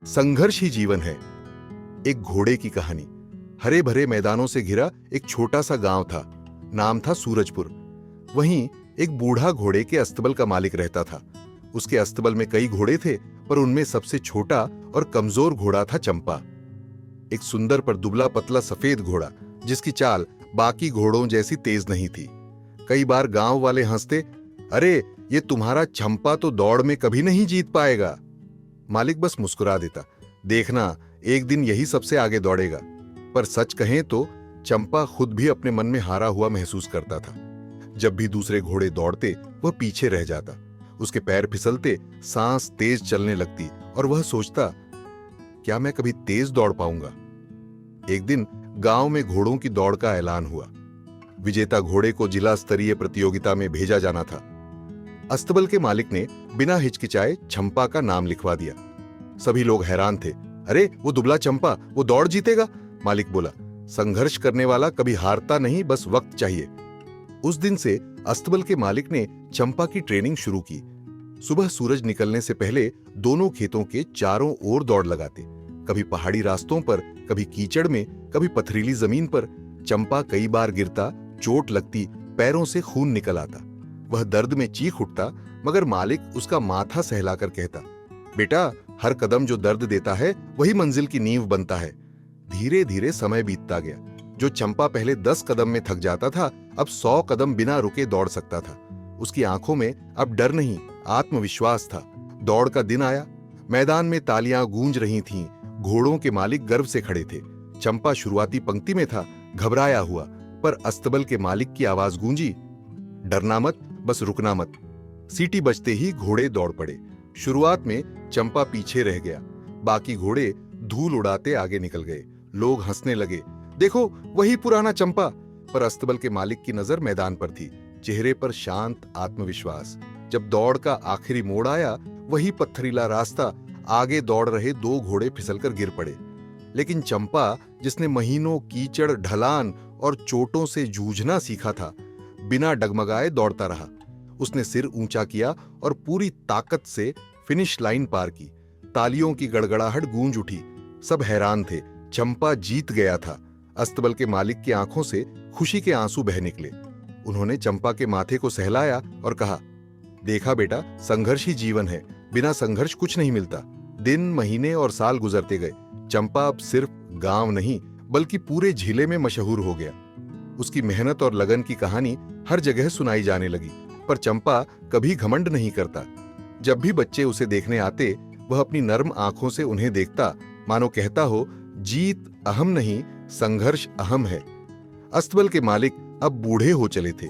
संघर्ष ही जीवन है। एक घोड़े की कहानी। हरे भरे मैदानों से घिरा एक छोटा सा गांव था। नाम था सूरजपुर। वहीं एक बूढ़ा घोड़े के अस्तबल का मालिक रहता था। उसके अस्तबल में कई घोड़े थे, पर उनमें सबसे छोटा और कमजोर घोड़ा था चंपा। एक सुंदर पर दुबला पतला सफेद घोड़ा, जिसकी चाल बाकी घोड़ों जैसी तेज नहीं थी। कई बार गांव वाले हंसते, अरे ये तुम्हारा चंपा तो दौड़ में कभी नहीं जीत पाएगा। मालिक बस मुस्कुरा देता, देखना एक दिन यही सबसे आगे दौड़ेगा। पर सच कहें तो चंपा खुद भी अपने मन में हारा हुआ महसूस करता था। जब भी दूसरे घोड़े दौड़ते, वह पीछे रह जाता। उसके पैर फिसलते, सांस तेज चलने लगती और वह सोचता, क्या मैं कभी तेज दौड़ पाऊंगा। एक दिन गांव में घोड़ों की दौड़ का ऐलान हुआ। विजेता घोड़े को जिला स्तरीय प्रतियोगिता में भेजा जाना था। अस्तबल के मालिक ने बिना हिचकिचाए चंपा का नाम लिखवा दिया। सभी लोग हैरान थे, अरे वो दुबला चंपा, वो दौड़ जीतेगा। मालिक बोला, संघर्ष करने वाला कभी हारता नहीं, बस वक्त चाहिए। उस दिन से अस्तबल के मालिक ने चंपा की ट्रेनिंग शुरू की। सुबह सूरज निकलने से पहले दोनों खेतों के चारों ओर दौड़ लगाते। कभी पहाड़ी रास्तों पर, कभी कीचड़ में, कभी पथरीली जमीन पर। चंपा कई बार गिरता, चोट लगती, पैरों से खून निकल आता। वह दर्द में चीख उठता, मगर मालिक उसका माथा सहलाकर कहता, बेटा हर कदम जो दर्द देता है वही मंजिल की नींव बनता है। धीरे धीरे समय बीतता गया। जो चंपा पहले 10 कदम में थक जाता था, अब 100 कदम बिना रुके दौड़ सकता था। उसकी आंखों में अब डर नहीं, आत्मविश्वास था। दौड़ का दिन आया। मैदान में तालियां गूंज रही थीं। घोड़ों के मालिक गर्व से खड़े थे। चंपा शुरुआती पंक्ति में था, घबराया हुआ, पर अस्तबल के मालिक की आवाज गूंजी, डरना मत, बस रुकना मत। सीटी बजते ही घोड़े दौड़ पड़े। शुरुआत में चंपा पीछे रह गया। बाकी घोड़े धूल उड़ाते आगे निकल गए। लोग हंसने लगे, देखो वही पुराना चंपा। पर अस्तबल के मालिक की नजर मैदान पर थी, चेहरे पर शांत आत्मविश्वास। जब दौड़ का आखिरी मोड़ आया, वही पत्थरीला रास्ता, आगे दौड़ रहे 2 घोड़े फिसलकर गिर पड़े। लेकिन चंपा, जिसने महीनों कीचड़, ढलान और चोटों से जूझना सीखा था, बिना डगमगाए दौड़ता रहा। उसने सिर ऊंचा किया और पूरी ताकत से फिनिश लाइन पार की। तालियों की गड़गड़ाहट गूंज उठी। सब हैरान थे, चंपा जीत गया था। अस्तबल के मालिक की आंखों से खुशी के आंसू बह निकले। उन्होंने चंपा के माथे को सहलाया और कहा, देखा बेटा, संघर्ष ही जीवन है, बिना संघर्ष कुछ नहीं मिलता। दिन, महीने और साल गुजरते गए। चंपा अब सिर्फ गांव नहीं, बल्कि पूरे जिले में मशहूर हो गया। उसकी मेहनत और लगन की कहानी हर जगह सुनाई जाने लगी। पर चंपा कभी घमंड नहीं करता। जब भी बच्चे उसे देखने आते, वह अपनी नर्म आंखों से उन्हें देखता, मानो कहता हो, जीत अहम नहीं, संघर्ष अहम है। अस्तबल के मालिक अब बूढ़े हो चले थे।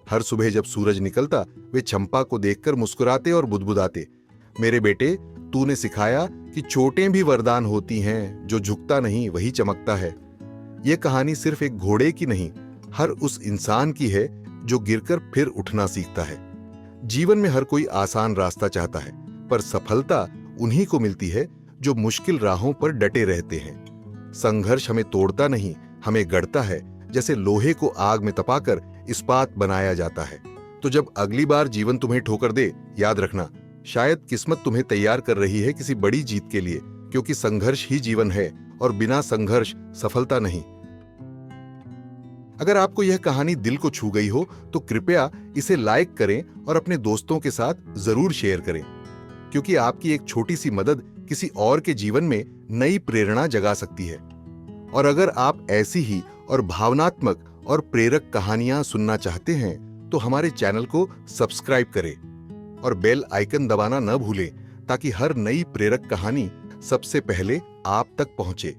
हर सुबह जब सूरज निकलता, वे चंपा को देखकर मुस्कुराते और बुदबुदाते, मेरे बेटे, तूने सिखाया कि चोटें भी वरदान होती हैं, जो झुकता नहीं वही चमकता है। यह कहानी सिर्फ एक घोड़े की नहीं, हर उस इंसान की है जो गिरकर फिर उठना सीखता है। जीवन में हर कोई आसान रास्ता चाहता है, पर सफलता उन्हीं को मिलती है जो मुश्किल राहों पर डटे रहते हैं। संघर्ष हमें तोड़ता नहीं, हमें गढ़ता है, जैसे लोहे को आग में तपाकर इस्पात बनाया जाता है। तो जब अगली बार जीवन तुम्हें ठोकर दे, याद रखना, शायद किस्मत तुम्हें तैयार कर रही है किसी बड़ी जीत के लिए, क्योंकि संघर्ष ही जीवन है और बिना संघर्ष सफलता नहीं। अगर आपको यह कहानी दिल को छू गई हो, तो कृपया इसे लाइक करें और अपने दोस्तों के साथ जरूर शेयर करें, क्योंकि आपकी एक छोटी सी मदद किसी और के जीवन में नई प्रेरणा जगा सकती है। और अगर आप ऐसी ही और भावनात्मक और प्रेरक कहानियां सुनना चाहते हैं, तो हमारे चैनल को सब्सक्राइब करें और बेल आइकन दबाना न भूलें, ताकि हर नई प्रेरक कहानी सबसे पहले आप तक पहुंचे।